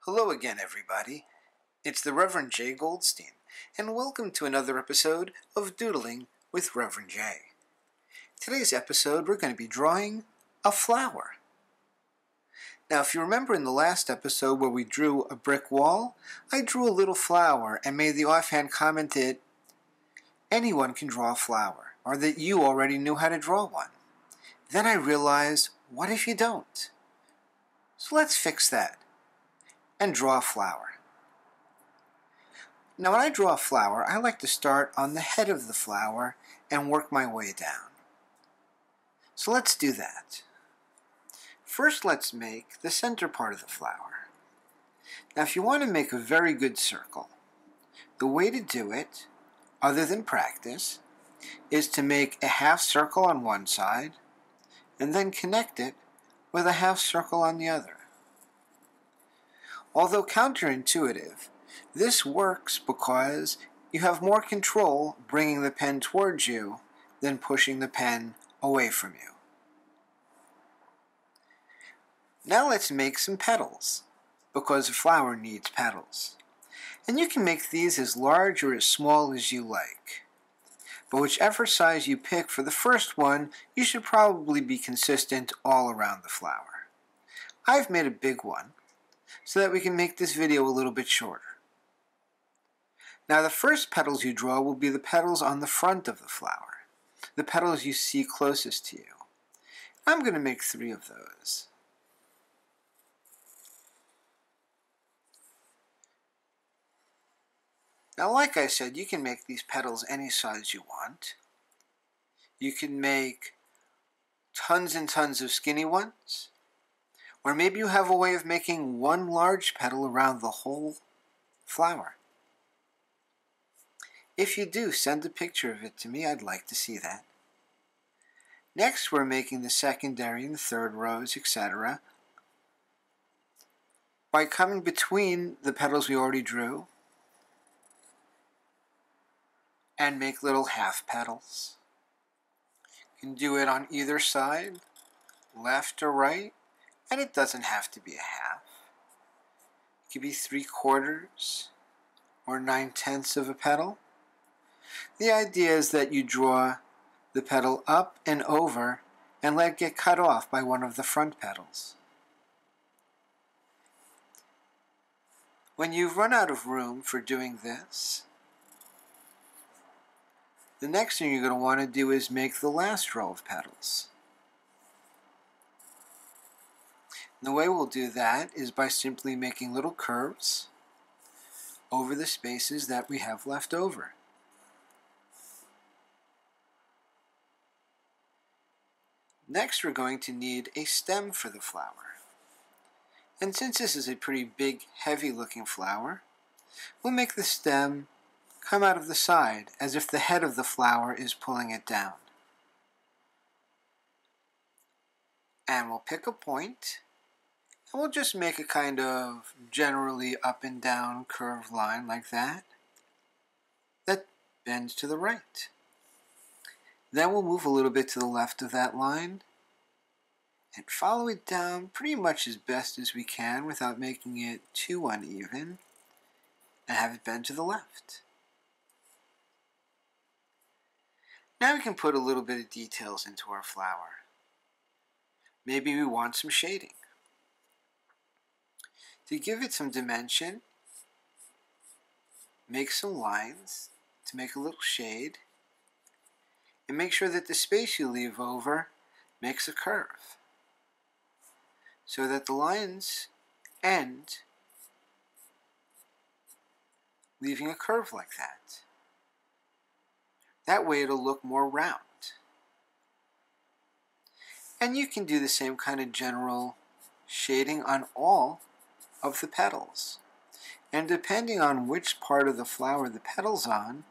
Hello again, everybody. It's the Reverend J. Goldstein, and welcome to another episode of Doodling with Reverend J. Today's episode, we're going to be drawing a flower. Now, if you remember in the last episode where we drew a brick wall, I drew a little flower and made the offhand comment that anyone can draw a flower, or that you already knew how to draw one. Then I realized, what if you don't? So let's fix that and draw a flower. Now when I draw a flower, I like to start on the head of the flower and work my way down. So let's do that. First, let's make the center part of the flower. Now if you want to make a very good circle, the way to do it, other than practice, is to make a half circle on one side and then connect it with a half circle on the other. Although counterintuitive, this works because you have more control bringing the pen towards you than pushing the pen away from you. Now let's make some petals, because a flower needs petals. And you can make these as large or as small as you like. But whichever size you pick for the first one, you should probably be consistent all around the flower. I've made a big one, so that we can make this video a little bit shorter. Now the first petals you draw will be the petals on the front of the flower, the petals you see closest to you. I'm going to make 3 of those. Now like I said, you can make these petals any size you want. You can make tons and tons of skinny ones. Or maybe you have a way of making one large petal around the whole flower. If you do, send a picture of it to me. I'd like to see that. Next, we're making the secondary and third rows, etc. by coming between the petals we already drew and make little half petals. You can do it on either side, left or right. And it doesn't have to be a half. It could be 3/4 or 9/10 of a petal. The idea is that you draw the petal up and over and let it get cut off by one of the front petals. When you've run out of room for doing this, the next thing you're going to want to do is make the last row of petals. The way we'll do that is by simply making little curves over the spaces that we have left over. Next, we're going to need a stem for the flower. And since this is a pretty big, heavy-looking flower, we'll make the stem come out of the side as if the head of the flower is pulling it down. And we'll pick a point. And we'll just make a kind of generally up and down curved line like that bends to the right. Then we'll move a little bit to the left of that line and follow it down pretty much as best as we can without making it too uneven and have it bend to the left. Now we can put a little bit of details into our flower. Maybe we want some shading. To give it some dimension, make some lines to make a little shade, and make sure that the space you leave over makes a curve, so that the lines end leaving a curve like that. That way it'll look more round. And you can do the same kind of general shading on all of the petals. And depending on which part of the flower the petal's on,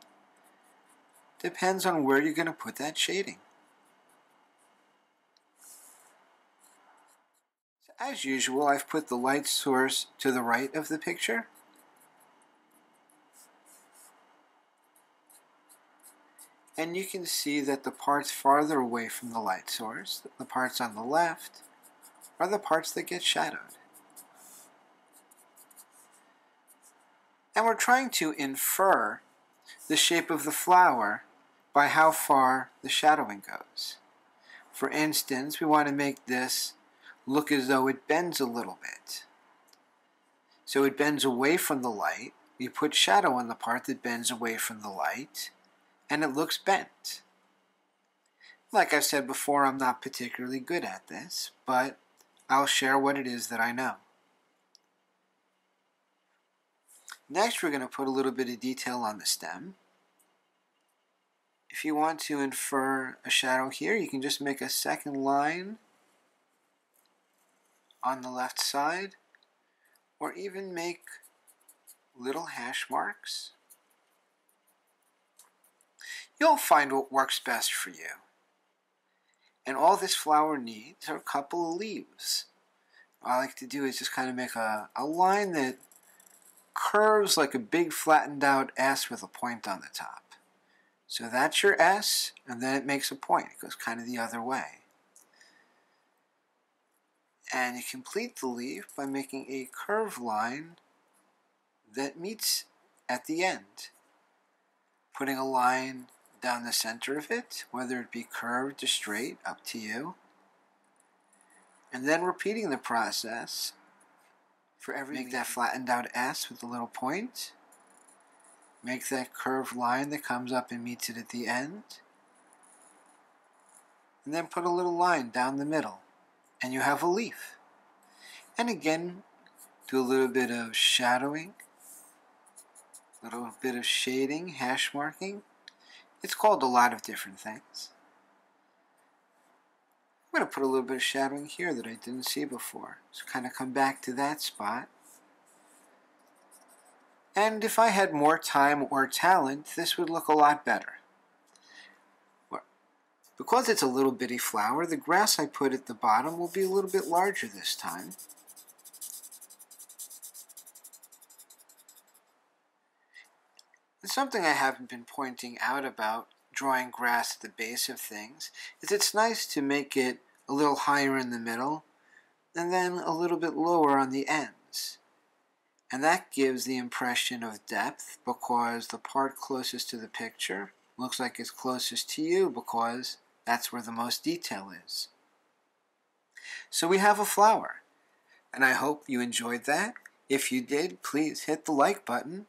depends on where you're going to put that shading. So as usual, I've put the light source to the right of the picture. And you can see that the parts farther away from the light source, the parts on the left, are the parts that get shadowed. And we're trying to infer the shape of the flower by how far the shadowing goes. For instance, we want to make this look as though it bends a little bit. So it bends away from the light. We put shadow on the part that bends away from the light, and it looks bent. Like I've said before, I'm not particularly good at this, but I'll share what it is that I know. Next, we're going to put a little bit of detail on the stem. If you want to infer a shadow here, you can just make a second line on the left side, or even make little hash marks. You'll find what works best for you. And all this flower needs are a couple of leaves. What I like to do is just kind of make a line that curves like a big flattened out S with a point on the top. So that's your S, and then it makes a point. It goes kind of the other way. And you complete the leaf by making a curved line that meets at the end. Putting a line down the center of it, whether it be curved or straight, up to you. And then repeating the process for every leaf. Make that flattened out S with a little point. Make that curved line that comes up and meets it at the end. And then put a little line down the middle. And you have a leaf. And again, do a little bit of shadowing. A little bit of shading, hash marking. It's called a lot of different things. I'm going to put a little bit of shadowing here that I didn't see before. So kind of come back to that spot. And if I had more time or talent, this would look a lot better. Because it's a little bitty flower, the grass I put at the bottom will be a little bit larger this time. And something I haven't been pointing out about drawing grass at the base of things is it's nice to make it a little higher in the middle and then a little bit lower on the ends. And that gives the impression of depth because the part closest to the picture looks like it's closest to you because that's where the most detail is. So we have a flower, and I hope you enjoyed that. If you did, please hit the like button,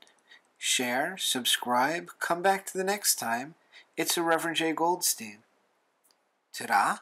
share, subscribe, come back to the next time. It's a Reverend J. Goldstein. Ta-da!